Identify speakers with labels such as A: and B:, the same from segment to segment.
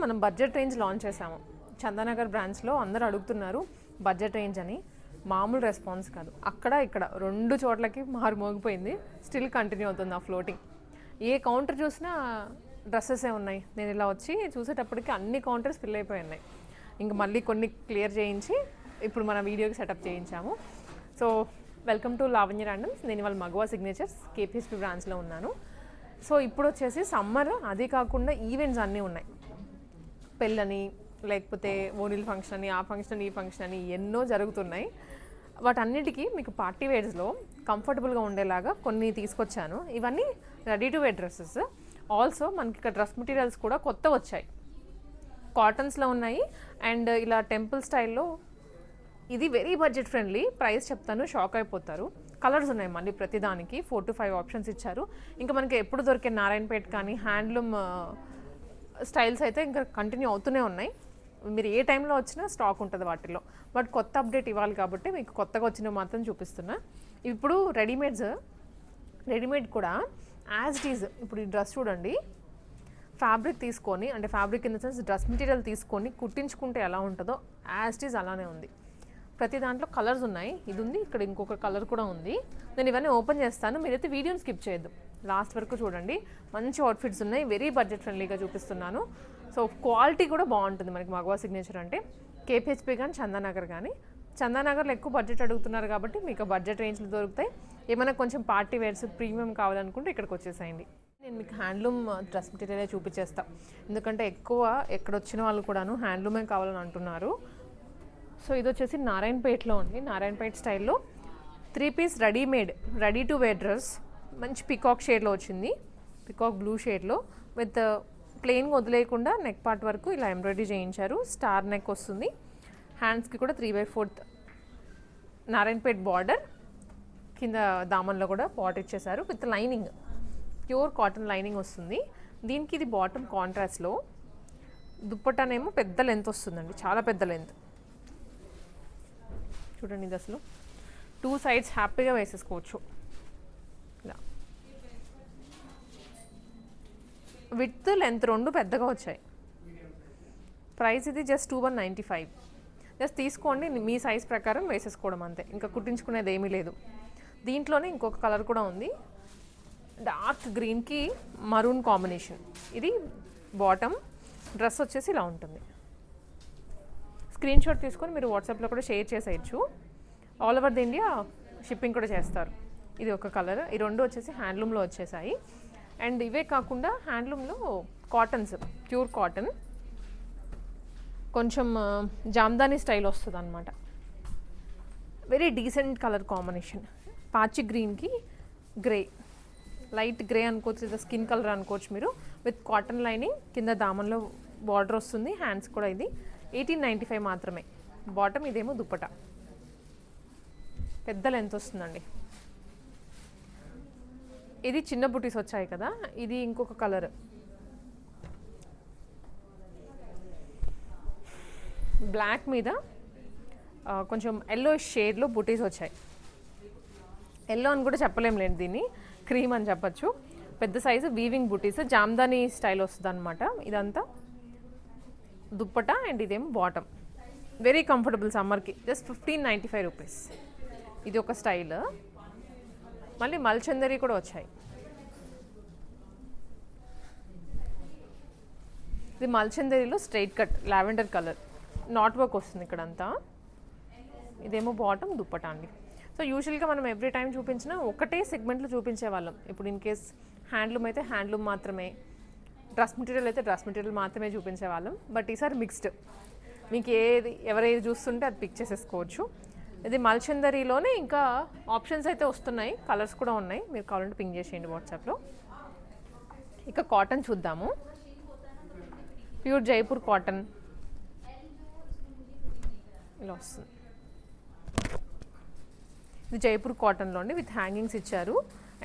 A: మనం budget range launch చేసాము. చందానగర్ బ్రాంచ్లో అందరూ అడుగుతున్నారు బడ్జెట్ రేంజ్ అని. మామూలు రెస్పాన్స్ కాదు. అక్కడ ఇక్కడ 2 చోట్లకి మోగిపోయింది. స్టిల్ కంటిన్యూ అవుతుంది ఆ ఫ్లోటింగ్. ఏ కౌంటర్ చూసినా డ్రెస్సెసే ఉన్నాయి. నేను ఇలా వచ్చి చూసేటప్పటికి అన్ని కౌంటర్స్ ఫిల్ అయిపోయి ఉన్నాయి. ఇంక మళ్ళీ కొన్ని క్లియర్ చేయించి ఇప్పుడు మన వీడియోకి సెటప్ చేయించాము. So welcome to Lavanya randoms. నేను ఇవాళ మగవా సిగ్నేచర్స్ కేపీఎస్పీ బ్రాంచ్లో ఉన్నాను. సో ఇప్పుడు వచ్చేసి సమ్మర్, అదే కాకుండా ఈవెంట్స్ అన్నీ ఉన్నాయి. పెళ్ళని, లేకపోతే ఓనిల్ ఫంక్షన్ అని, ఆ ఫంక్షన్ ఈ ఫంక్షన్ అని ఎన్నో జరుగుతున్నాయి. వాటన్నిటికీ మీకు పార్టీ వేర్స్లో కంఫర్టబుల్గా ఉండేలాగా కొన్ని తీసుకొచ్చాను. ఇవన్నీ ready to wear dresses. Also మనకి ఇక్కడ డ్రెస్ మెటీరియల్స్ కూడా కొత్త వచ్చాయి. కాటన్స్లో ఉన్నాయి అండ్ ఇలా టెంపుల్ స్టైల్లో. ఇది వెరీ బడ్జెట్ ఫ్రెండ్లీ. ప్రైస్ చెప్తాను, షాక్ అయిపోతారు. కలర్స్ ఉన్నాయి మళ్ళీ ప్రతిదానికి 4 to 5 ఆప్షన్స్ ఇచ్చారు. ఇంకా మనకి ఎప్పుడు దొరికే నారాయణపేట్ కానీ హ్యాండ్లూమ్ స్టైల్స్ అయితే ఇంకా కంటిన్యూ అవుతూనే ఉన్నాయి. మీరు ఏ టైంలో వచ్చినా స్టాక్ ఉంటుంది వాటిల్లో. బట్ కొత్త అప్డేట్ ఇవ్వాలి కాబట్టి మీకు కొత్తగా వచ్చినవి మాత్రం చూపిస్తున్నా. ఇప్పుడు రెడీమేడ్ కూడా యాజ్ ఇట్ ఈజ్. ఇప్పుడు ఈ డ్రెస్ చూడండి, ఫ్యాబ్రిక్ తీసుకొని, అంటే fabric in the sense dress material తీసుకొని కుట్టించుకుంటే ఎలా ఉంటుందో యాజ్ ఇట్ ఈజ్ అలానే ఉంది. ప్రతి దాంట్లో కలర్స్ ఉన్నాయి. ఇది ఉంది, ఇక్కడ ఇంకొక కలర్ కూడా ఉంది. నేను ఇవన్నీ ఓపెన్ చేస్తాను, మీరైతే వీడియోని స్కిప్ చేయొద్దు, లాస్ట్ వరకు చూడండి. మంచి అవుట్ఫిట్స్ ఉన్నాయి, వెరీ బడ్జెట్ ఫ్రెండ్లీగా చూపిస్తున్నాను. సో క్వాలిటీ కూడా బాగుంటుంది మనకి మగవా సిగ్నేచర్ అంటే. కేపీహెచ్పీ కానీ చందానగర్ కానీ. చందానగర్లో ఎక్కువ బడ్జెట్ అడుగుతున్నారు కాబట్టి మీకు బడ్జెట్ రేంజ్లో దొరుకుతాయి. ఏమైనా కొంచెం పార్టీ వేర్స్ ప్రీమియం కావాలనుకుంటే ఇక్కడికి వచ్చేసేయండి. నేను మీకు హ్యాండ్లూమ్ డ్రెస్ మెటీరియలే చూపించేస్తాను, ఎందుకంటే ఎక్కువ ఎక్కడొచ్చిన వాళ్ళు కూడాను హ్యాండ్లూమే కావాలని అంటున్నారు. సో ఇది వచ్చేసి నారాయణపేట్లో ఉంది. నారాయణపేట్ స్టైల్లో 3 piece readymade, ready to wear dress. మంచి పికాక్ షేడ్లో వచ్చింది, పికాక్ బ్లూ షేడ్లో విత్ ప్లెయిన్గా వదిలేయకుండా నెక్ పార్ట్ వరకు ఇలా ఎంబ్రాయిడరీ చేయించారు. స్టార్ నెక్ వస్తుంది. హ్యాండ్స్కి కూడా 3/4 నారాయణపేట్ బార్డర్. కింద దామన్లో కూడా బార్డర్ ఇచ్చేసారు with lining, pure cotton lining వస్తుంది. దీనికి ఇది బాటమ్ కాంట్రాస్ట్లో. దుప్పటానేమో పెద్ద లెంత్ వస్తుందండి, చాలా పెద్ద లెంత్. చూడండి, ఇది అసలు 2 సైడ్స్ హ్యాపీగా వేసేసుకోవచ్చు. ఇలా విత్ లెంత్ 2 పెద్దగా వచ్చాయి. ప్రైస్ ఇది జస్ట్ 2195. జస్ట్ తీసుకోండి, మీ సైజ్ ప్రకారం వేసేసుకోవడం అంతే, ఇంకా కుట్టించుకునేది ఏమీ లేదు. దీంట్లోనే ఇంకొక కలర్ కూడా ఉంది, డార్క్ గ్రీన్కి మరూన్ కాంబినేషన్. ఇది బాటమ్. డ్రెస్ వచ్చేసి ఇలా ఉంటుంది. స్క్రీన్ షాట్ తీసుకొని మీరు వాట్సాప్లో కూడా షేర్ చేసేయచ్చు. All over the India shipping కూడా చేస్తారు. ఇది ఒక కలర్. ఈ 2 వచ్చేసి హ్యాండ్లూమ్లో వచ్చేసాయి. అండ్ ఇవే కాకుండా హ్యాండ్లూమ్లో కాటన్స్, ప్యూర్ కాటన్, కొంచెం జామ్దానీ స్టైల్ వస్తుంది అనమాట. Very decent colour combination. పాచి గ్రీన్కి గ్రే, లైట్ గ్రే అనుకోవచ్చు, లేదా స్కిన్ కలర్ అనుకోవచ్చు మీరు. విత్ కాటన్ లైనింగ్, కింద దామన్లో బార్డర్ వస్తుంది. హ్యాండ్స్ కూడా ఇది 1895 మాత్రమే. బాటమ్. ఇదేమో దుప్పట, పెద్ద లెంత్ వస్తుందండి. ఇది చిన్న బుటీస్ వచ్చాయి కదా, ఇది ఇంకొక కలర్. బ్లాక్ మీద కొంచెం ఎల్లో షేడ్లో బుటీస్ వచ్చాయి. ఎల్లో అని కూడా చెప్పలేములేండి, దీన్ని క్రీమ్ అని చెప్పచ్చు. పెద్ద సైజు వీవింగ్ బుటీస్, జామ్దానీ స్టైల్ వస్తుంది అనమాట. ఇదంతా దుప్పట అండ్ ఇదేమో బాటమ్. వెరీ కంఫర్టబుల్ సమ్మర్కి. Just 1595 rupees. ఇది ఒక స్టైల్. మళ్ళీ మల్చందరి కూడా వచ్చాయి. ఇది మల్చందరిలో straight cut, lavender colour, knot work వస్తుంది ఇక్కడంతా. ఇదేమో బాటమ్, దుప్పట అండి. సో యూజువల్గా మనం ఎవ్రీ టైం చూపించిన ఒకటే సెగ్మెంట్లో చూపించే వాళ్ళం. ఇప్పుడు ఇన్ కేస్ హ్యాండ్లూమ్ అయితే హ్యాండ్లూమ్ మాత్రమే, డ్రెస్ మెటీరియల్ అయితే డ్రెస్ మెటీరియల్ మాత్రమే చూపించేవాళ్ళం. బట్ ఈసారి మిక్స్డ్, మీకు ఎవరేది చూస్తుంటే అది పిక్ చేసేసుకోవచ్చు. ఇది మల్చందరిలోనే ఇంకా ఆప్షన్స్ అయితే వస్తున్నాయి, కలర్స్ కూడా ఉన్నాయి. మీరు కావాలంటే పింక్ చేసేయండి వాట్సాప్లో. ఇక కాటన్ చూద్దాము. ప్యూర్ జైపూర్ కాటన్ ఇలా వస్తుంది. ఇది జైపూర్ కాటన్లో అండి, విత్ హ్యాంగింగ్స్ ఇచ్చారు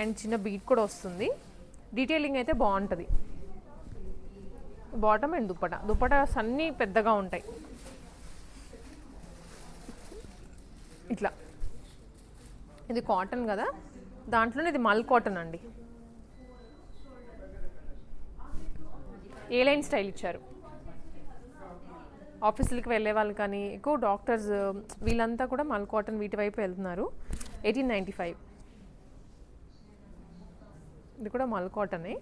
A: అండ్ చిన్న బీట్ కూడా వస్తుంది. డీటెయిలింగ్ అయితే బాగుంటుంది. Bottom and dupatta. దుప్పటాస్ అన్నీ పెద్దగా ఉంటాయి ఇట్లా. ఇది కాటన్ కదా, దాంట్లోనే ఇది మల్ కాటన్ అండి. ఏ లైన్ స్టైల్ ఇచ్చారు. ఆఫీసులకి వెళ్ళే వాళ్ళు కానీ ఎక్కువ డాక్టర్స్ వీళ్ళంతా కూడా మల్ కాటన్ వీటి వైపు వెళ్తున్నారు. 1895. ఇది కూడా మల్ కాటనే.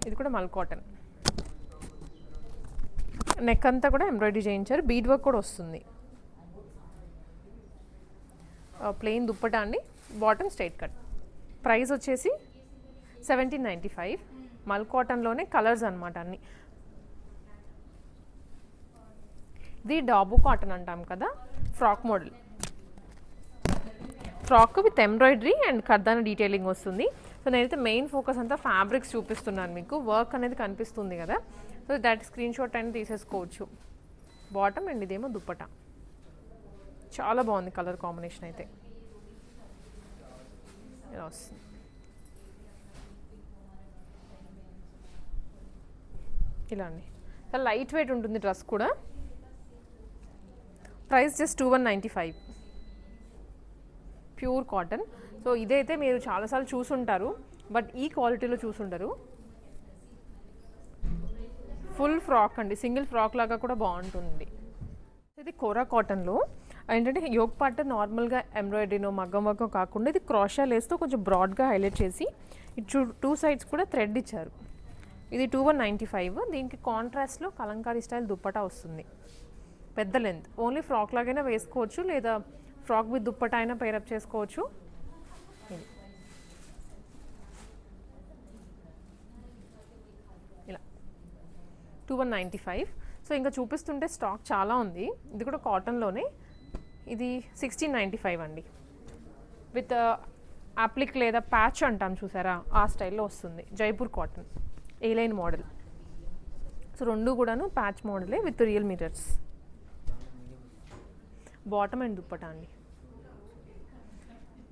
A: ఇది కూడా మల్ కాటన్. నెక్ అంతా కూడా ఎంబ్రాయిడరీ చేయించారు. బీడ్ వర్క్ కూడా వస్తుంది. ప్లెయిన్ దుప్పటా అండి. Bottom straight cut. ప్రైస్ వచ్చేసి 1795. మల్ కాటన్లోనే కలర్స్ అనమాట అన్ని. ఇది డాబు కాటన్ అంటాం కదా, frock model. Frock with embroidery and కర్దానా డీటెయిలింగ్ వస్తుంది. సో నేనైతే మెయిన్ ఫోకస్ అంతా ఫ్యాబ్రిక్స్ చూపిస్తున్నాను మీకు. వర్క్ అనేది కనిపిస్తుంది కదా, సో దాట్ స్క్రీన్ షాట్ అనేది తీసేసుకోవచ్చు. బాటమ్ అండ్ ఇదేమో దుప్పటా. చాలా బాగుంది కలర్ కాంబినేషన్ అయితే. ఇలా వస్తుంది. ఇలా అండి. లైట్ వెయిట్ ఉంటుంది డ్రెస్ కూడా. Price just 2195. Pure cotton. So ఇదైతే మీరు చాలాసార్లు చూసుంటారు, బట్ ఈ క్వాలిటీలో చూసుంటారు. ఫుల్ ఫ్రాక్ అండి, సింగిల్ ఫ్రాక్ లాగా కూడా బాగుంటుంది. ఇది కోరా కాటన్లో ఏంటంటే యోగ్ పార్ట్ నార్మల్గా ఎంబ్రాయిడరీనో మగ్గం వర్క్ కాకుండా ఇది క్రాషా లేస్తో కొంచెం బ్రాడ్గా హైలైట్ చేసి ఇటు 2 సైడ్స్ కూడా థ్రెడ్ ఇచ్చారు. ఇది 2195. దీనికి కాంట్రాస్ట్లో కలంకారీ స్టైల్ దుప్పటా వస్తుంది. పెద్ద లెంత్. ఓన్లీ ఫ్రాక్ లాగైనా వేసుకోవచ్చు, లేదా ఫ్రాక్ విత్ దుప్పటా అయినా పేరప్ చేసుకోవచ్చు. ఇలా 2195. సో ఇంకా చూపిస్తుంటే స్టాక్ చాలా ఉంది. ఇది కూడా కాటన్లోనే. ఇది 1695 అండి. విత్ అప్లిక్ లేదా ప్యాచ్ అంటాం చూసారా, ఆ స్టైల్లో వస్తుంది. Jaipur cotton A line model. So రెండు కూడాను ప్యాచ్ మోడలే with real mirrors. Bottom and dupatta అండి.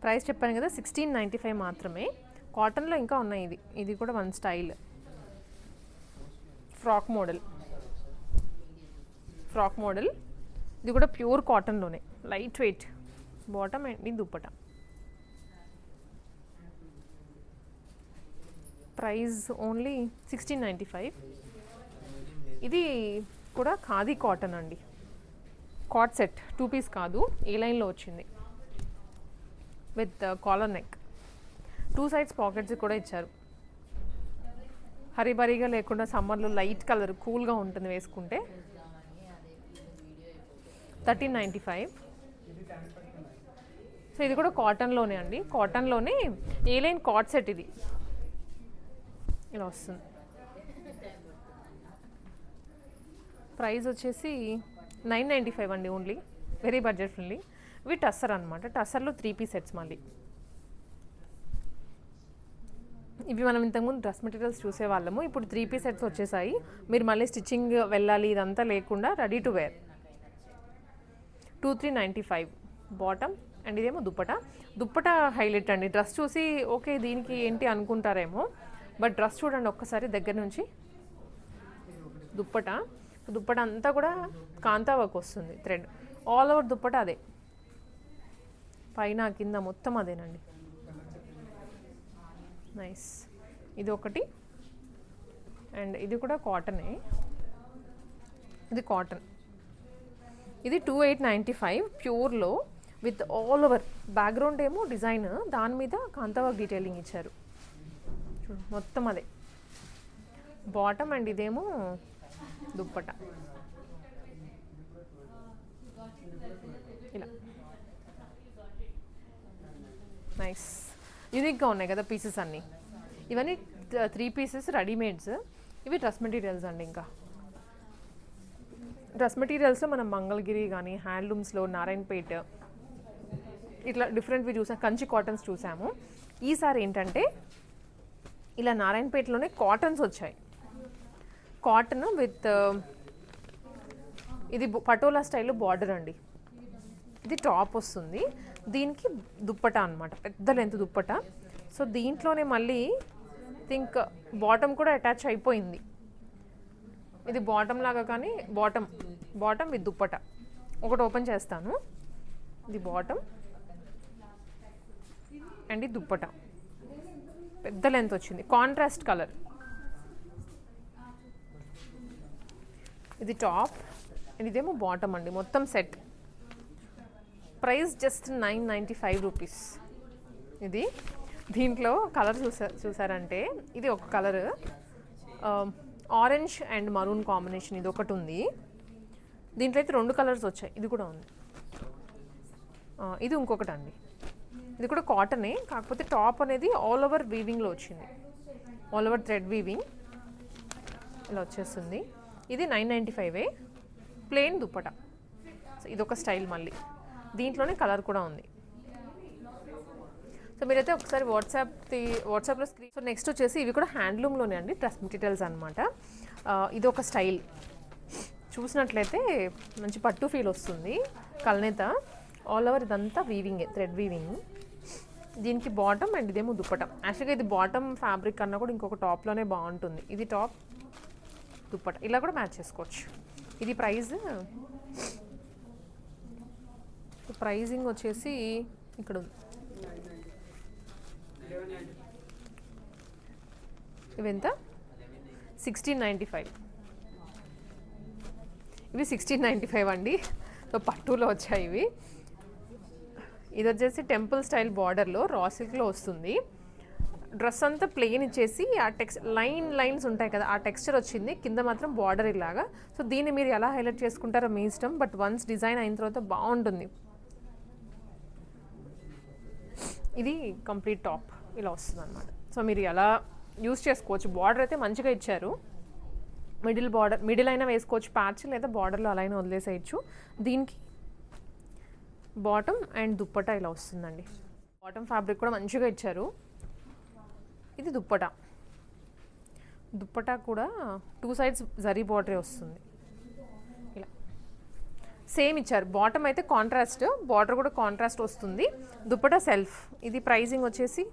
A: ప్రైస్ చెప్పాను కదా 1695 మాత్రమే. కాటన్లో ఇంకా ఉన్నాయి. ఇది కూడా వన్ స్టైల్ ఫ్రాక్ మోడల్. ఇది కూడా ప్యూర్ కాటన్లోనే, light weight. Bottom and dupatta. Price only 1695. ఇది కూడా ఖాదీ కాటన్ అండి. కాట్ సెట్ 2 పీస్ కాదు, ఏ లైన్లో వచ్చింది with collar neck. 2 sides pockets కూడా ఇచ్చారు. హరిబరిగా లేకుండా సమ్మర్లో లైట్ కలర్ కూల్గా ఉంటుంది వేసుకుంటే. 1395. సో ఇది కూడా కాటన్లోనే అండి. కాటన్లోనే ఏ లైన్ కాట్ సెట్. ఇది ఇలా వస్తుంది. ప్రైస్ వచ్చేసి 995 అండి ఓన్లీ. Very budget friendly. ఇవి టస్సర్ అనమాట. టస్సర్లో 3 పీస్ సెట్స్ మళ్ళీ. ఇవి మనం ఇంతకుముందు డ్రెస్ మెటీరియల్స్ చూసేవాళ్ళము. ఇప్పుడు 3 పీస్ సెట్స్ వచ్చేసాయి. మీరు మళ్ళీ స్టిచ్చింగ్ వెళ్ళాలి ఇదంతా లేకుండా ready to wear. 2395 bottom and ఇదేమో దుప్పటా హైలైట్ అండి. డ్రెస్ చూసి ఓకే దీనికి ఏంటి అనుకుంటారేమో, బట్ డ్రెస్ చూడండి ఒక్కసారి దగ్గర నుంచి. దుప్పటా అంతా కూడా కాంతా వర్క్ వస్తుంది. థ్రెడ్ ఆల్ ఓవర్ దుప్పటా అదే, పైన కింద మొత్తం అదేనండి. నైస్. ఇది ఒకటి అండ్ ఇది కూడా కాటనే. ఇది కాటన్. ఇది 2895 ప్యూర్లో విత్ ఆల్ ఓవర్. బ్యాక్గ్రౌండ్ ఏమో డిజైన్, దాని మీద కాంతా వర్క్ డీటెయిలింగ్ ఇచ్చారు. మొత్తం అదే బాటమ్ అండ్ ఇదేమో దుప్పటా. ఇలా నైస్. యూనిక్గా ఉన్నాయి కదా పీసెస్ అన్నీ. ఇవన్నీ 3 పీసెస్ రెడీమేడ్స్. ఇవి డ్రెస్ మెటీరియల్స్ అండి. ఇంకా డ్రెస్ మెటీరియల్స్లో మనం మంగళగిరి కానీ హ్యాండ్లూమ్స్లో నారాయణపేట్ ఇట్లా డిఫరెంట్వి చూసాం. కంచి కాటన్స్ చూసాము. ఈసారి ఏంటంటే ఇలా నారాయణపేటలోనే కాటన్స్ వచ్చాయి. కాటన్ విత్ ఇది పటోలా స్టైల్లో బార్డర్ అండి. ఇది టాప్ వస్తుంది, దీనికి దుప్పటా అనమాట, పెద్ద లెంత్ దుప్పటా. సో దీంట్లోనే మళ్ళీ థింక్ బాటమ్ కూడా అటాచ్ అయిపోయింది. ఇది బాటమ్ లాగా కానీ బాటమ్ విత్ దుప్పటా. ఒకటి ఓపెన్ చేస్తాను. ఇది బాటమ్ అండ్ ఇది దుప్పటా. పెద్ద లెంత్ వచ్చింది, కాంట్రాస్ట్ కలర్. ఇది టాప్ అండ్ ఇదేమో బాటమ్ అండి, మొత్తం సెట్. Price just 995 rupees. ఇది దీంట్లో కలర్ చూసారంటే ఇది ఒక colour, orange and maroon combination, ఇది ఒకటి ఉంది. దీంట్లో అయితే 2 కలర్స్ వచ్చాయి, ఇది కూడా ఉంది. ఇది ఇంకొకటి అండి, ఇది కూడా కాటనే, కాకపోతే టాప్ అనేది ఆల్ ఓవర్ వీవింగ్లో వచ్చింది, ఆల్ ఓవర్ థ్రెడ్ వీవింగ్ ఇలా వచ్చేస్తుంది. ఇది 995 ప్లెయిన్ దుప్పట. సో ఇదొక స్టైల్, మళ్ళీ దీంట్లోనే కలర్ కూడా ఉంది. సో మీరైతే ఒకసారి వాట్సాప్లో స్క్రీన్. సో నెక్స్ట్ వచ్చేసి ఇవి కూడా హ్యాండ్లూమ్లోనే అండి, డ్రెస్ మెటీరియల్స్ అనమాట. ఇది ఒక స్టైల్ చూసినట్లయితే మంచి పట్టు ఫీల్ వస్తుంది, కల్నేత ఆల్ ఓవర్ ఇదంతా వీవింగే, థ్రెడ్ వీవింగ్. దీనికి బాటమ్ అండ్ ఇదేమో దుప్పటం. యాక్చువల్గా ఇది బాటమ్ ఫ్యాబ్రిక్ కన్నా కూడా ఇంకొక టాప్లోనే బాగుంటుంది. ఇది టాప్, దుప్పట ఇలా కూడా మ్యాచ్ చేసుకోవచ్చు. ఇది ప్రైజింగ్ వచ్చేసి ఇక్కడ ఉంది. ఇవెంత? 1695. ఇవి 1695 అండి. సో పట్టులో వచ్చాయి ఇవి. ఇది వచ్చేసి టెంపుల్ స్టైల్ బార్డర్లో రా సిల్క్లో వస్తుంది. డ్రెస్ అంతా ప్లెయిన్ ఇచ్చేసి ఆ లైన్స్ ఉంటాయి కదా, ఆ టెక్స్చర్ వచ్చింది. కింద మాత్రం బార్డర్ ఇలాగా. సో దీన్ని మీరు ఎలా హైలైట్ చేసుకుంటారో మీ ఇష్టం, బట్ వన్స్ డిజైన్ అయిన తర్వాత బాగుంటుంది. ఇది కంప్లీట్ టాప్ ఇలా వస్తుంది అనమాట. సో మీరు ఎలా యూస్ చేసుకోవచ్చు. బార్డర్ అయితే మంచిగా ఇచ్చారు, మిడిల్ అయినా వేసుకోవచ్చు ప్యాచ్, లేదా బార్డర్లో అలా అయినా వదిలేసేయచ్చు. దీనికి బాటమ్ అండ్ దుప్పట ఇలా వస్తుందండి. బాటమ్ ఫ్యాబ్రిక్ కూడా మంచిగా ఇచ్చారు. ఇది దుప్పట కూడా 2 సైడ్స్ జరీ బార్డరే వస్తుంది. ఇలా సేమ్ ఇచ్చారు. బాటమ్ అయితే కాంట్రాస్ట్, బార్డర్ కూడా కాంట్రాస్ట్ వస్తుంది. దుప్పట సెల్ఫ్. ఇది ప్రైజింగ్ వచ్చేసి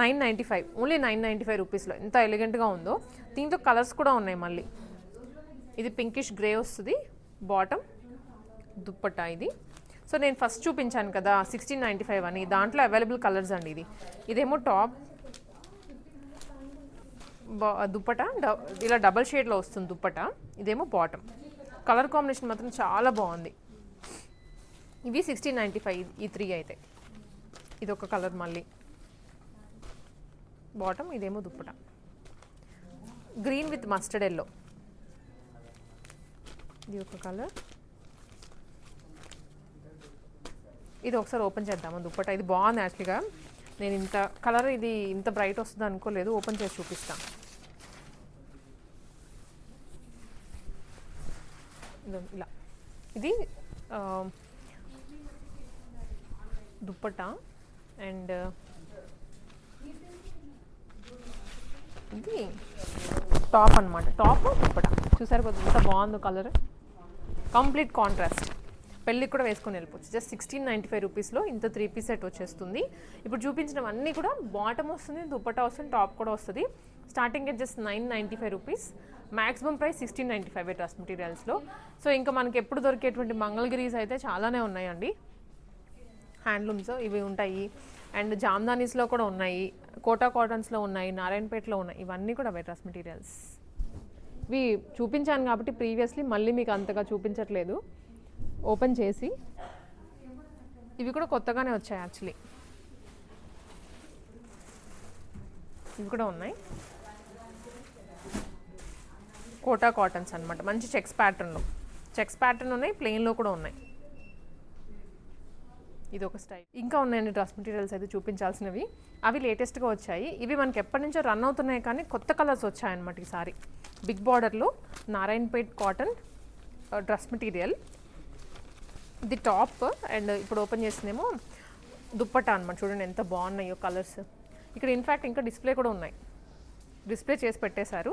A: 995, ఓన్లీ 995 రూపీస్లో. ఎంత ఎలిగెంట్గా ఉందో. దీంట్లో కలర్స్ కూడా ఉన్నాయి మళ్ళీ. ఇది పింకిష్ గ్రే వస్తుంది బాటమ్, దుప్పట ఇది. సో నేను ఫస్ట్ చూపించాను కదా 1695 అని, దాంట్లో అవైలబుల్ కలర్స్ అండి. ఇదేమో టాప్, దుప్పట ఇలా డబల్ షేడ్లో వస్తుంది దుప్పట. ఇదేమో బాటమ్. కలర్ కాంబినేషన్ మాత్రం చాలా బాగుంది. ఇవి 1695 ఈ 3 అయితే. ఇది ఒక కలర్ మళ్ళీ బాటమ్, ఇదేమో dupatta. Green with mustard yellow, ఇది ఒక కలర్. ఇది ఒకసారి ఓపెన్ చేద్దాము దుప్పట. ఇది బాగుంది యాక్చువల్గా. నేను ఇంత కలర్ ఇది ఇంత బ్రైట్ వస్తుంది అనుకోలేదు. ఓపెన్ చేసి చూపిస్తాను. ఇలా ఇది దుప్పట అండ్ ఇది టాప్ అనమాట. టాప్ దుప్పట చూసారు కదా ఎంత బాగుందో కలర్, కంప్లీట్ కాంట్రాస్ట్. పెళ్ళికి కూడా వేసుకొని వెళ్ళిపోవచ్చు. జస్ట్ 1695 రూపీస్లో ఇంత 3 పీస్ సెట్ వచ్చేస్తుంది. ఇప్పుడు చూపించినవన్నీ కూడా బాటమ్ వస్తుంది, దుప్పటా వస్తుంది, టాప్ కూడా వస్తుంది. Starting at just 995 rupees. Maximum price 1695 dress మెటీరియల్స్లో. సో ఇంకా మనకి ఎప్పుడు దొరికేటువంటి మంగళగిరీస్ అయితే చాలానే ఉన్నాయండి. హ్యాండ్లూమ్స్ ఇవి ఉంటాయి. అండ్ జామ్దానీస్లో కూడా ఉన్నాయి, కోటా కాటన్స్లో ఉన్నాయి, నారాయణపేటలో ఉన్నాయి. ఇవన్నీ కూడా అవే డ్రెస్ మెటీరియల్స్. ఇవి చూపించాను కాబట్టి ప్రీవియస్లీ, మళ్ళీ మీకు అంతగా చూపించట్లేదు. ఓపెన్ చేసి ఇవి కూడా కొత్తగానే వచ్చాయి యాక్చువల్లీ. ఇవి కూడా ఉన్నాయి, కోటా కాటన్స్ అనమాట. మంచి చెక్స్ ప్యాటర్న్ ఉన్నాయి, ప్లెయిన్లో కూడా ఉన్నాయి. ఇది ఒక స్టైల్. ఇంకా ఉన్నాయండి డ్రెస్ మెటీరియల్స్ అయితే చూపించాల్సినవి. అవి లేటెస్ట్గా వచ్చాయి. ఇవి మనకి ఎప్పటి నుంచో రన్ అవుతున్నాయి, కానీ కొత్త కలర్స్ వచ్చాయన్నమాట ఈసారి. బిగ్ బార్డర్లో నారాయణపేట్ కాటన్ డ్రెస్ మెటీరియల్. ఇది టాప్ అండ్ ఇప్పుడు ఓపెన్ చేసిందేమో దుప్పట్టా అనమాట. చూడండి ఎంత బాగున్నాయో కలర్స్. ఇక్కడ ఇన్ఫ్యాక్ట్ ఇంకా డిస్ప్లే కూడా ఉన్నాయి, డిస్ప్లే చేసి పెట్టేశారు.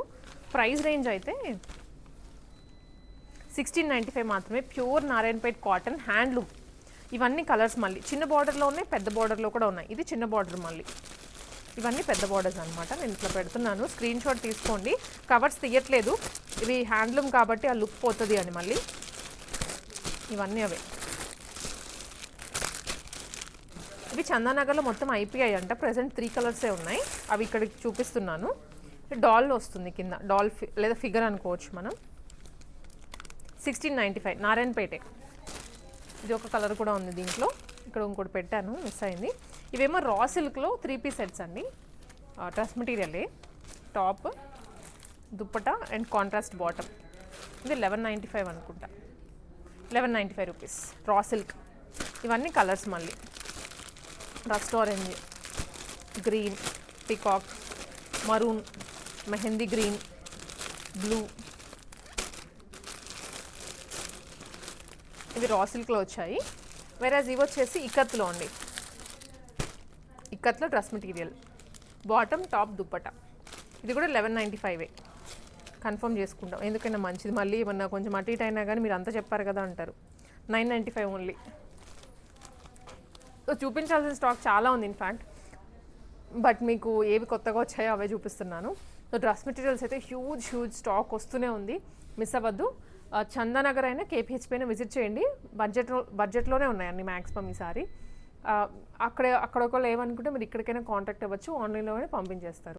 A: ప్రైస్ రేంజ్ అయితే 1695 మాత్రమే. Pure Narayanpet cotton handloom. ఇవన్నీ కలర్స్ మళ్ళీ చిన్న బార్డర్లో ఉన్నాయి, పెద్ద బార్డర్లో కూడా ఉన్నాయి. ఇది చిన్న బార్డర్, మళ్ళీ ఇవన్నీ పెద్ద బార్డర్స్ అనమాట. నేను ఇట్లా పెడుతున్నాను, స్క్రీన్ షాట్ తీసుకోండి. కవర్స్ తీయట్లేదు, ఇవి హ్యాండ్లూమ్ కాబట్టి ఆ లుక్ పోతుంది అని. మళ్ళీ ఇవన్నీ అవే. ఇవి చందానగర్లో మొత్తం అయిపోయాయి అంట. ప్రజెంట్ 3 కలర్సే ఉన్నాయి, అవి ఇక్కడ చూపిస్తున్నాను. డాల్ వస్తుంది కింద, డాల్ లేదా ఫిగర్ అనుకోవచ్చు మనం. 1695 నారాయణపేటే. ఇది ఒక కలర్ కూడా ఉంది దీంట్లో. ఇక్కడ ఇంకోటి పెట్టాను, మిస్ అయింది. ఇవేమో రా సిల్క్లో 3 పీస్ సెట్స్ అండి. డ్రెస్ మెటీరియలే, top, dupatta and contrast bottom. ఇది 1195 అనుకుంటా, 1195 రూపీస్. Raw silk. ఇవన్నీ కలర్స్ మళ్ళీ rust orange, green, peacock, maroon, mehndi green, blue. ఇవి రా సిల్క్లో వచ్చాయి. వేరేజ్ ఇవి వచ్చేసి ఇక్కత్లో అండి. ఇక్కత్లో dress material, bottom, top, dupatta. ఇది కూడా 1195 కన్ఫర్మ్ చేసుకుంటాం, ఎందుకైనా మంచిది. మళ్ళీ ఏమన్నా కొంచెం అటు ఇటు అయినా కానీ మీరు అంతా చెప్పారు కదా అంటారు. 995 ఓన్లీ. చూపించాల్సిన స్టాక్ చాలా ఉంది ఇన్ఫ్యాక్ట్, బట్ మీకు ఏవి కొత్తగా వచ్చాయో అవే చూపిస్తున్నాను. సో డ్రెస్ మెటీరియల్స్ అయితే హ్యూజ్ స్టాక్ వస్తూనే ఉంది, మిస్ అవ్వద్దు. చందానగర్ అయినా కేపీహెచ్పీ అయినా విజిట్ చేయండి. బడ్జెట్లోనే ఉన్నాయండి మ్యాక్సిమం ఈసారి. అక్కడ ఒకళ్ళు ఏమనుకుంటే మీరు ఇక్కడికైనా కాంటాక్ట్ అవ్వచ్చు, ఆన్లైన్లోనే పంపించేస్తారు.